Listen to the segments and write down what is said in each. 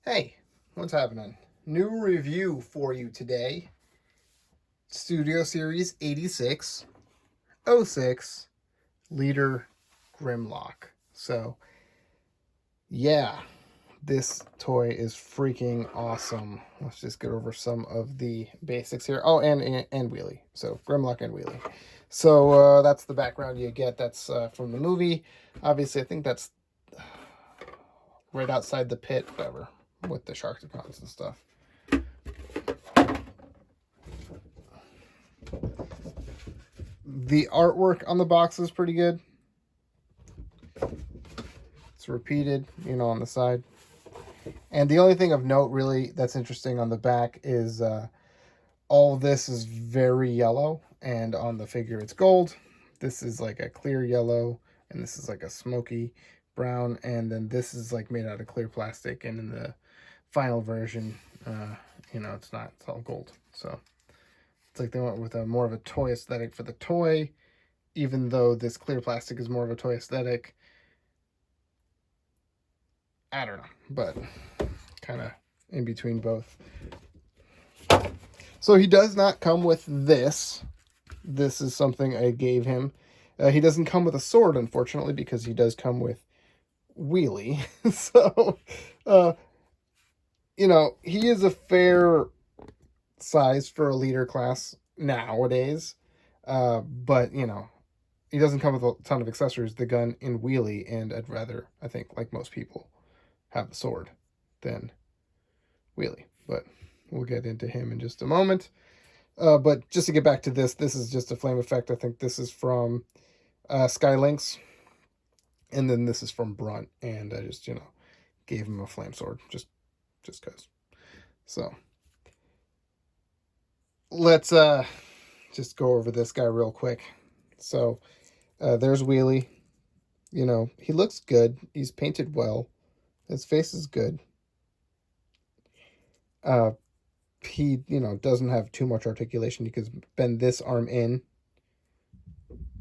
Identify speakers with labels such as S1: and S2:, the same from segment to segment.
S1: Hey, what's happening? New review for you today. Studio Series 8606 Liter Grimlock. So, yeah, this toy is freaking awesome. Let's just get over some of the basics here. Oh, and Wheelie. So, Grimlock and Wheelie. So, that's the background you get. That's from the movie. Obviously, I think that's right outside the pit, whatever, with the Sharktacons and stuff. The artwork on the box is pretty good. It's repeated, on the side. And the only thing of note, really, that's interesting on the back is all this is very yellow, and on the figure it's gold. This is like a clear yellow, and this is like a smoky brown, and then this is like made out of clear plastic, and in the final version, it's not. It's all gold. So it's like they went with a more of a toy aesthetic for the toy, even though this clear plastic is more of a toy aesthetic. I don't know, but kind of in between both. So he does not come with this. This is something I gave him. He doesn't come with a sword, unfortunately, because he does come with Wheelie. So, he is a fair size for a leader class nowadays. But, he doesn't come with a ton of accessories, the gun and Wheelie, and I'd rather, I think, like most people, have the sword than Wheelie. But we'll get into him in just a moment. But just to get back to this is just a flame effect. I think this is from Skylinks. And then this is from Brunt. And I just, gave him a flame sword. Just because. So, let's just go over this guy real quick. So, there's Wheelie. He looks good. He's painted well. His face is good. He, doesn't have too much articulation. You could bend this arm in.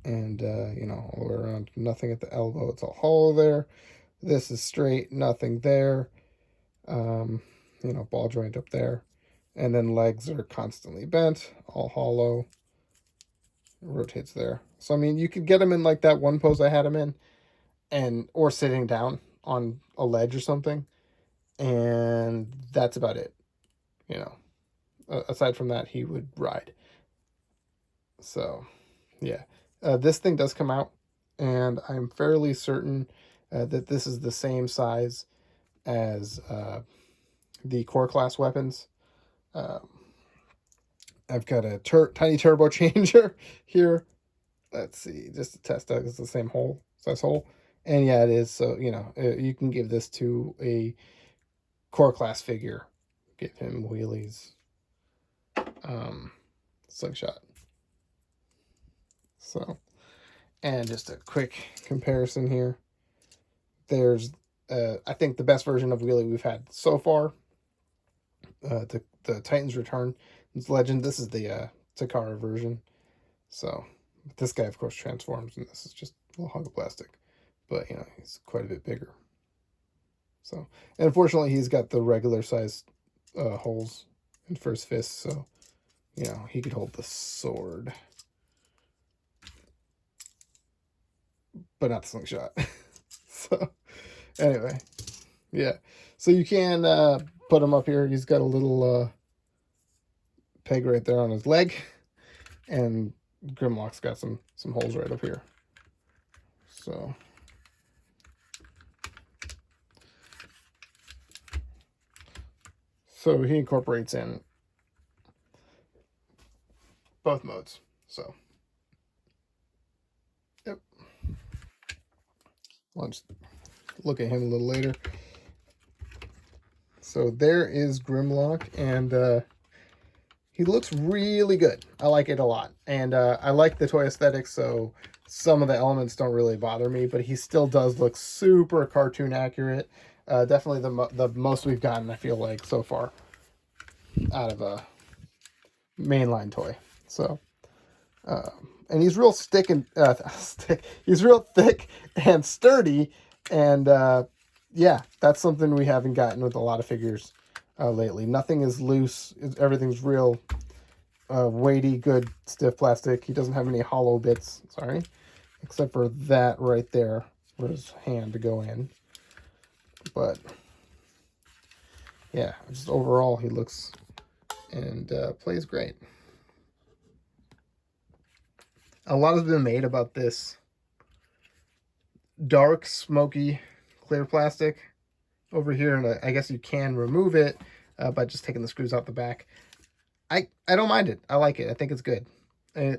S1: And, all the way around. Nothing at the elbow. It's all hollow there. This is straight. Nothing there. Ball joint up there. And then legs are constantly bent. All hollow. It rotates there. So, I mean, you could get him in like that one pose I had him in. Or sitting down on a ledge or something, and that's about it. Aside from that, he would ride. So, yeah, this thing does come out, and I'm fairly certain that this is the same size as the core class weapons. I've got a tiny turbo changer here. Let's see, just to test out, it's the same size hole. And yeah, it is. So, you can give this to a core class figure. Give him Wheelie's slingshot. So, and just a quick comparison here. There's, I think, the best version of Wheelie we've had so far. The Titan's Return. It's Legend. This is the Takara version. So, this guy, of course, transforms, and this is just a little hunk of plastic. But, he's quite a bit bigger. So, and unfortunately, he's got the regular size holes for his fists, so, he could hold the sword. But not the slingshot. So, anyway, yeah. So you can put him up here. He's got a little peg right there on his leg. And Grimlock's got some holes right up here. So he incorporates in both modes. So, yep. Let's look at him a little later. So there is Grimlock, and he looks really good. I like it a lot. And I like the toy aesthetic, so some of the elements don't really bother me, but he still does look super cartoon accurate. Definitely the most we've gotten, I feel like, so far out of a mainline toy. So, and he's real he's real thick and sturdy, and yeah, that's something we haven't gotten with a lot of figures lately. Nothing is loose. Everything's real weighty, good, stiff plastic. He doesn't have any hollow bits, sorry, except for that right there for his hand to go in. But yeah, just overall he looks and plays great. A lot has been made about this dark, smoky, clear plastic over here, and I guess you can remove it by just taking the screws out the back. I don't mind it. I like it. I think it's good. I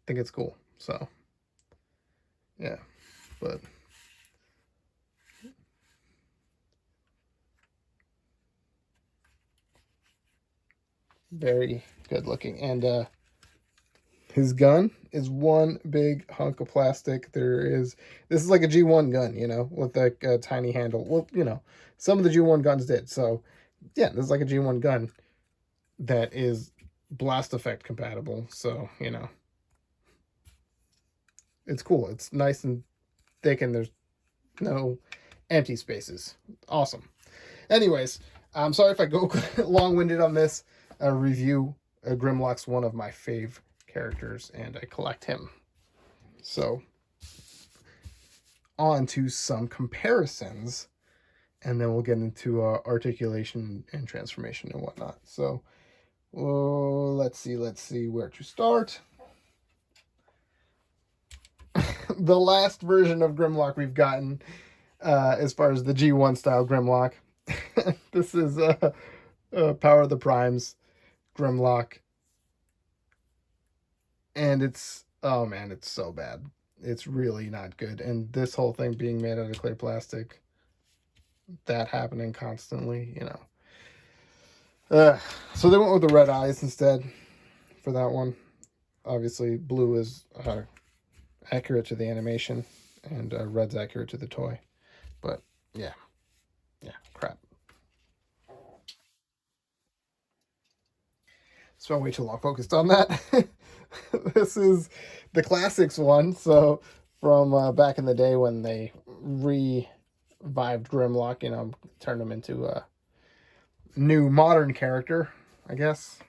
S1: think it's cool. So yeah, but very good looking. And his gun is one big hunk of plastic. This is like a G1 gun, you know, with like a tiny handle. Well, you know, some of the G1 guns did. So yeah, this is like a G1 gun that is blast effect compatible. So, you know, it's cool. It's nice and thick, and there's no empty spaces. Awesome. Anyways, I'm sorry if I go long-winded on this review. Grimlock's one of my fave characters, and I collect him. So, on to some comparisons, and then we'll get into articulation and transformation and whatnot. So, let's see where to start. The last version of Grimlock we've gotten, as far as the G1 style Grimlock. This is Power of the Primes Grimlock. And it's, oh man, it's so bad. It's really not good. And this whole thing being made out of clear plastic, that happening constantly, you know. So they went with the red eyes instead for that one. Obviously, blue is accurate to the animation, and red's accurate to the toy. But yeah, crap. Spent way too long focused on that. This is the classics one, so from back in the day when they revived Grimlock, you know, turned him into a new modern character, I guess.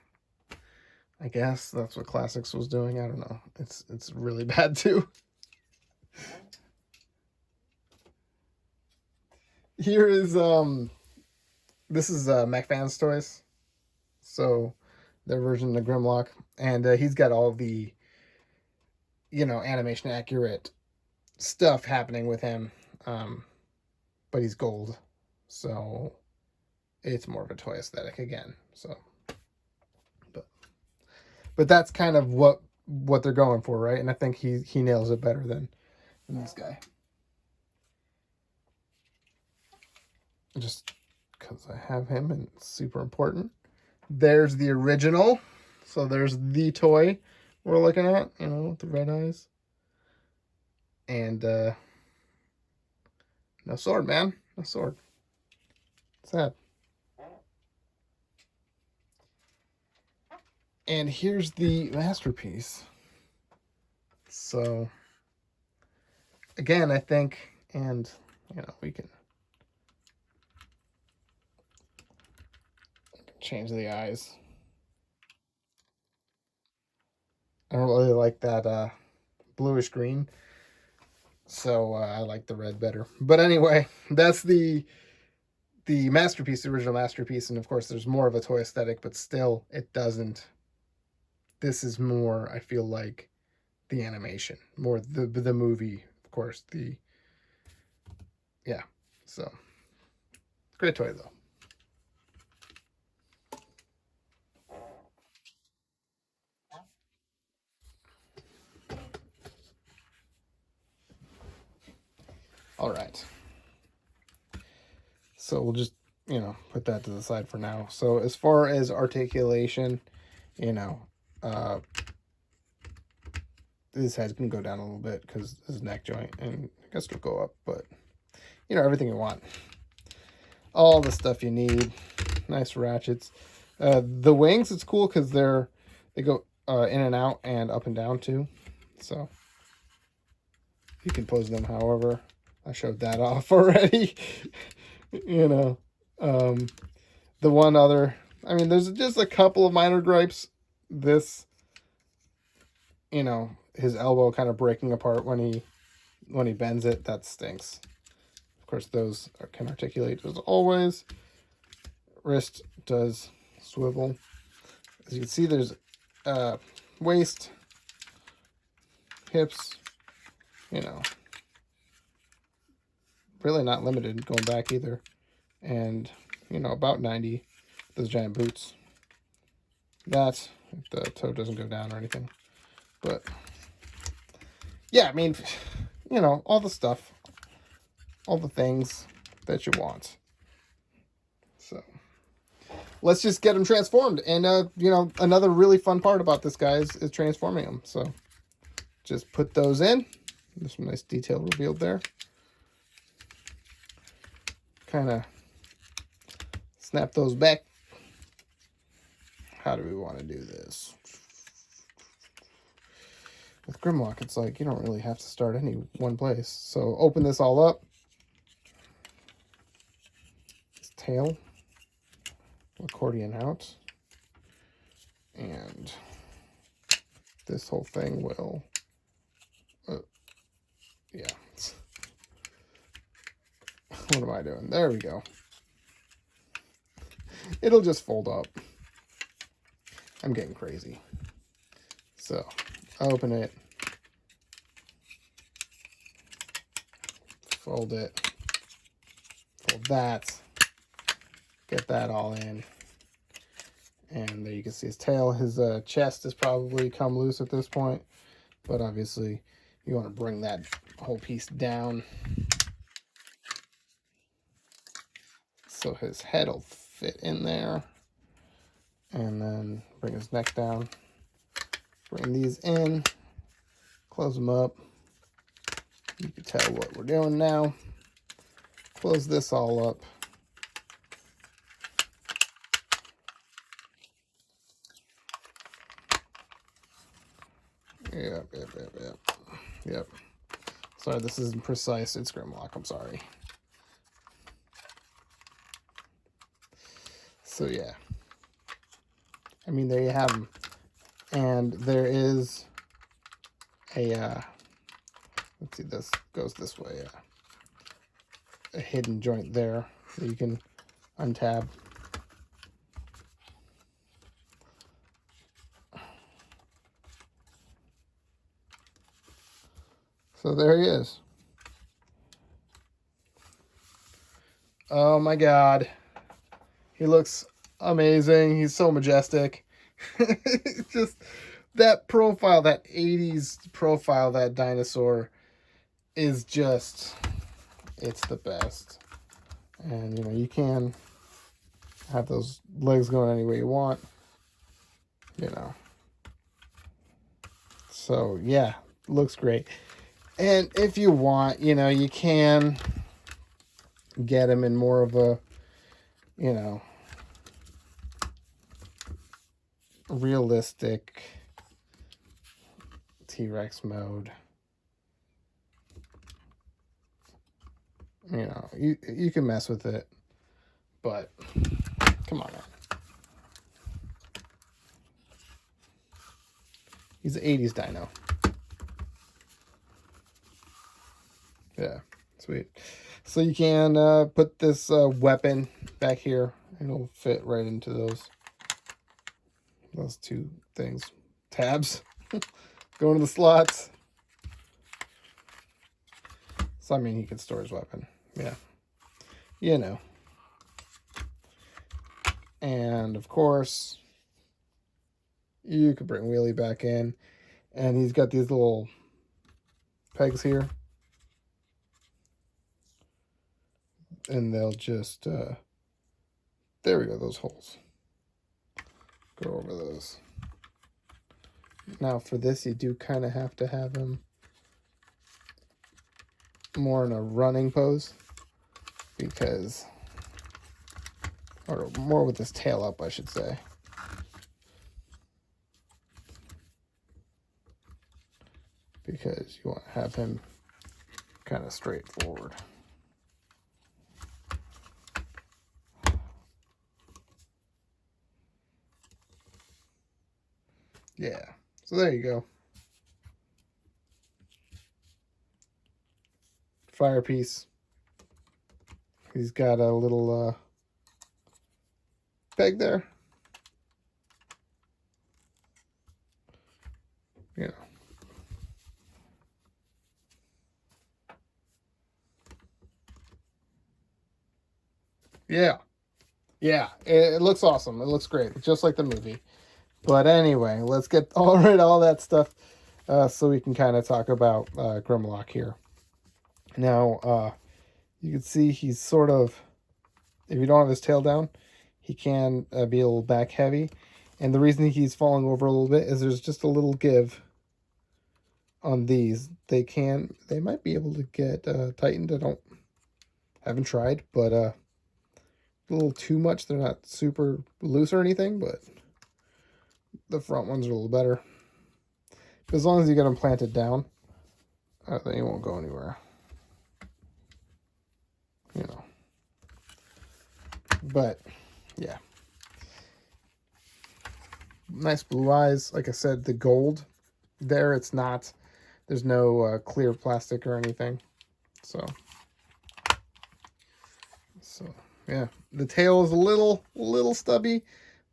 S1: I guess that's what Classics was doing. I don't know. It's really bad too. Here is this is McFan's Toys. So their version of Grimlock, and he's got all the, you know, animation accurate stuff happening with him, but he's gold, so it's more of a toy aesthetic again. So, but that's kind of what they're going for, right? And I think he nails it better than this guy. Just because I have him and it's super important. There's the original. So there's the toy we're looking at, you know, with the red eyes. And no sword, man. No sword. Sad. And here's the masterpiece. So again, I think, and you know, we can change the eyes. I don't really like that bluish green, so I like the red better. But anyway, that's the masterpiece, the original masterpiece, and of course there's more of a toy aesthetic, but still it doesn't. This is more, I feel like, the animation, more the movie, of course. Yeah, so great toy though. All right. So we'll just, you know, put that to the side for now. So as far as articulation, you know, his head's going to go down a little bit because his neck joint, and I guess it'll go up, but, you know, everything you want. All the stuff you need. Nice ratchets. The wings, it's cool because they go in and out and up and down too. So you can pose them however. I showed that off already. You know, um, the one other, I mean, there's just a couple of minor gripes. This, his elbow kind of breaking apart when he bends it, that stinks. Of course, those can articulate as always. Wrist does swivel. As you can see, there's waist, hips, really not limited going back either. And, about 90, those giant boots. That, if the toe doesn't go down or anything. But, yeah, I mean, all the stuff, all the things that you want. So, let's just get them transformed. And, another really fun part about this guy is transforming them. So, just put those in. There's some nice detail revealed there. Kind of snap those back. How do we want to do this? With Grimlock, it's like you don't really have to start any one place. So open this all up. This tail. Accordion out. And this whole thing will... yeah. What am I doing? There we go. It'll just fold up. I'm getting crazy. So, open it. Fold it. Fold that. Get that all in. And there you can see his tail. His chest has probably come loose at this point. But obviously, you want to bring that whole piece down. So his head will fit in there. And then bring his neck down. Bring these in. Close them up. You can tell what we're doing now. Close this all up. Yep. Sorry, this isn't precise. It's Grimlock. I'm sorry. So, yeah. I mean, there you have them. And there is a, let's see, this goes this way. A hidden joint there that you can untab. So there he is. Oh my God. He looks amazing. He's so majestic. Just that profile, that 80s profile, that dinosaur is just, it's the best. And, you can have those legs going any way you want, So, yeah, looks great. And if you want, you can get him in more of a, realistic T-Rex mode. You can mess with it, but come on, man. He's an 80s dino. Yeah, sweet. So you can put this weapon back here. It'll fit right into those two things. Tabs. Go into the slots. So, I mean, he can store his weapon. Yeah. And, of course, you could bring Wheelie back in. And he's got these little pegs here. And they'll just, there we go, those holes. Go over those. Now, for this, you do kind of have to have him more in a running pose. Because, or more with his tail up, I should say. Because you want to have him kind of straight forward. Yeah. So there you go. Fire piece. He's got a little peg there. You know. Yeah. Yeah. It looks awesome. It looks great. Just like the movie. But anyway, let's get all that stuff so we can kind of talk about Grimlock here. Now, you can see he's sort of, if you don't have his tail down, he can be a little back heavy. And the reason he's falling over a little bit is there's just a little give on these. They might be able to get tightened. Haven't tried, but a little too much. They're not super loose or anything, but the front ones are a little better. As long as you get them planted down, then you won't go anywhere. You know. But, yeah. Nice blue eyes. Like I said, the gold there, it's not, there's no clear plastic or anything. So, yeah. The tail is a little stubby,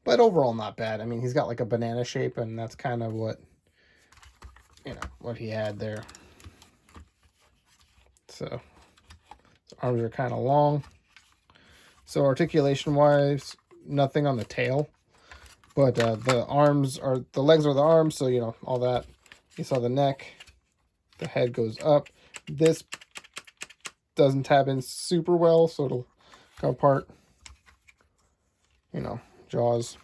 S1: but overall not bad. I mean, he's got like a banana shape, and that's kind of what, what he had there. So, his arms are kind of long. So articulation-wise, nothing on the tail. But the legs are the arms, so, all that. You saw the neck. The head goes up. This doesn't tab in super well, so it'll come apart. Jaws.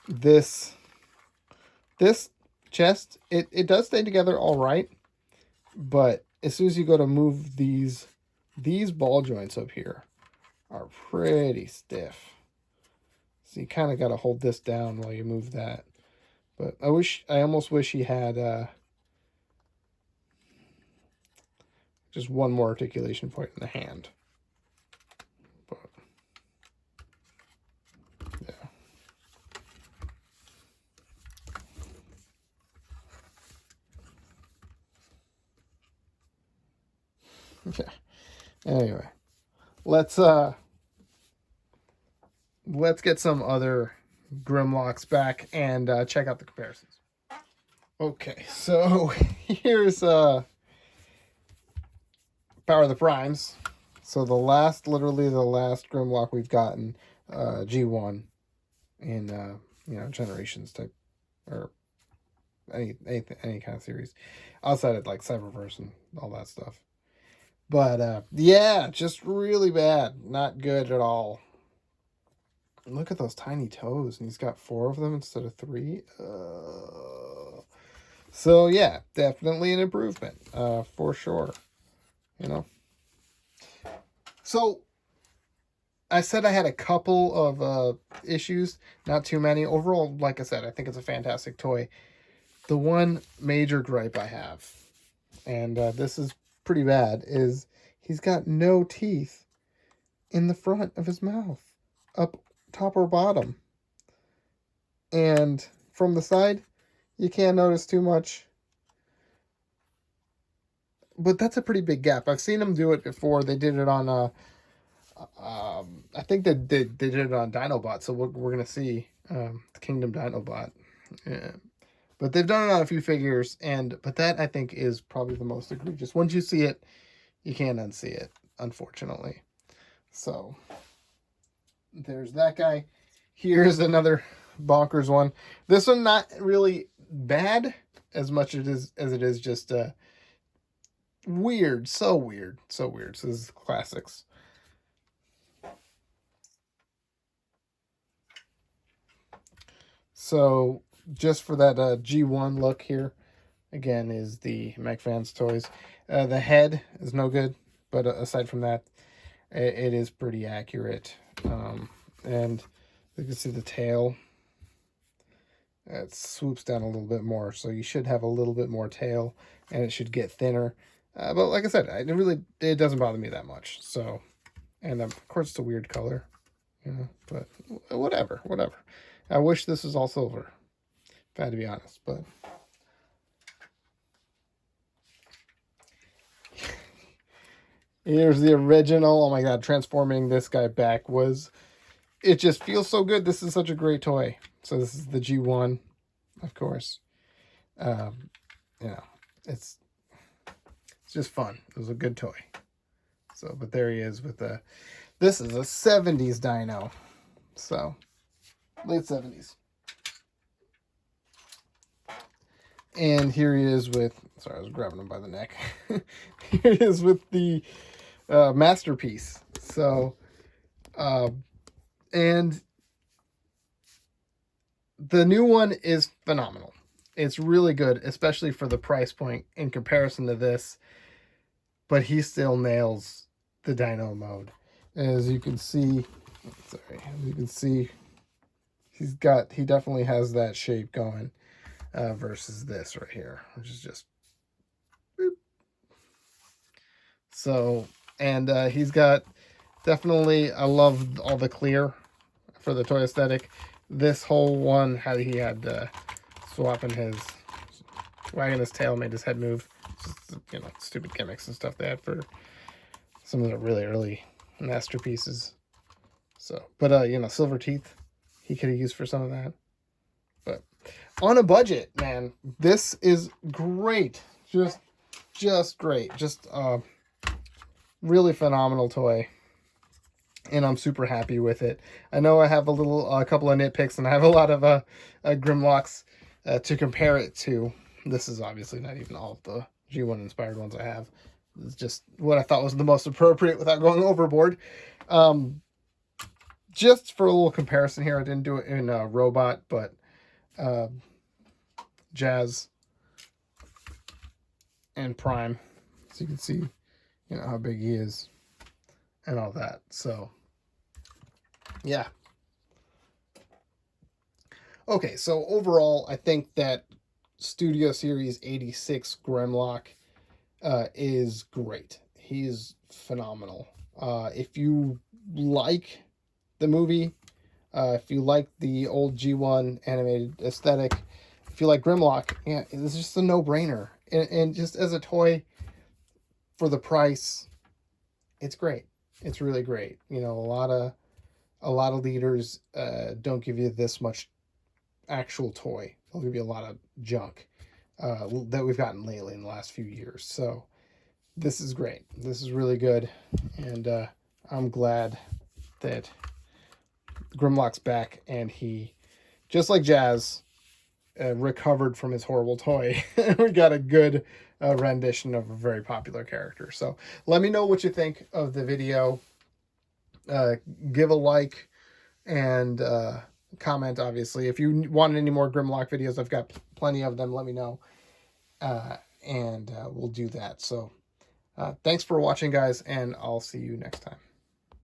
S1: This chest, it does stay together all right. But as soon as you go to move these ball joints up here are pretty stiff. So you kind of got to hold this down while you move that. But I almost wish he had just one more articulation point in the hand. But, yeah. Okay. Anyway, let's get some other Grimlocks back and check out the comparisons. Okay, so here's Power of the Primes. So literally the last Grimlock we've gotten, G1 in Generations type, or any kind of series outside of like Cyberverse and all that stuff. But yeah, just really bad, not good at all. Look at those tiny toes, and he's got 4 of them instead of 3. So yeah, definitely an improvement, for sure. So I said I had a couple of issues, not too many. Overall, like I said, I think it's a fantastic toy. The one major gripe I have, and this is pretty bad, is he's got no teeth in the front of his mouth, up top or bottom. And from the side, you can't notice too much. But that's a pretty big gap. I've seen them do it before. They did it on I think they did it on Dinobot, so we're going to see the Kingdom Dinobot. Yeah. But they've done it on a few figures, but that I think is probably the most egregious. Once you see it, you can't unsee it, unfortunately. So there's that guy. Here's another bonkers one. This one not really bad as much as it is just weird. So weird. So this is classics. So just for that G1 look here, again, is the McFans Toys. The head is no good, but aside from that, it is pretty accurate. And you can see the tail. It swoops down a little bit more, so you should have a little bit more tail, and it should get thinner. But like I said, it doesn't bother me that much. So, and of course, it's a weird color, but whatever. I wish this was all silver. if I had to be honest. But here's the original. Oh my god, transforming this guy back was... It just feels so good. This is such a great toy. So this is the G1, of course. You know, it's just fun. It was a good toy. So, but there he is with the... This is a 70s Dino. So, late 70s. And here he is with... Sorry, I was grabbing him by the neck. Here he is with the Masterpiece. So, and the new one is phenomenal. It's really good, especially for the price point in comparison to this. But he still nails the Dino mode. As you can see, sorry, as you can see, he definitely has that shape going versus this right here, which is just boop. So, and he's got definitely, I love all the clear for the toy aesthetic. This whole one, how he had swapping his, wagging his tail made his head move. Just, you know, stupid gimmicks and stuff they had for some of the really early masterpieces. So, but you know, silver teeth he could have used for some of that. But on a budget, man, this is great. Just great. Just really phenomenal toy. And I'm super happy with it. I know I have a couple of nitpicks, and I have a lot of Grimlocks to compare it to. This is obviously not even all of the G1 inspired ones I have. It's just what I thought was the most appropriate without going overboard. Just for a little comparison here, I didn't do it in Robot, but Jazz and Prime, so you can see, you know, how big he is and all that. So yeah. Okay, so overall, I think that Studio Series 86 Grimlock is great. He's phenomenal. If you like the movie, if you like the old G1 animated aesthetic, if you like Grimlock, yeah, it's just a no-brainer. And just as a toy for the price, it's great. It's really great. You know, a lot of leaders don't give you this much actual toy. They'll give you a lot of junk that we've gotten lately in the last few years. So this is great. This is really good. And I'm glad that Grimlock's back, and he, just like Jazz, recovered from his horrible toy. We got a good rendition of a very popular character. So let me know what you think of the video. Give a like and comment, obviously. If you want any more Grimlock videos, I've got plenty of them. Let me know. And we'll do that. So thanks for watching, guys, and I'll see you next time.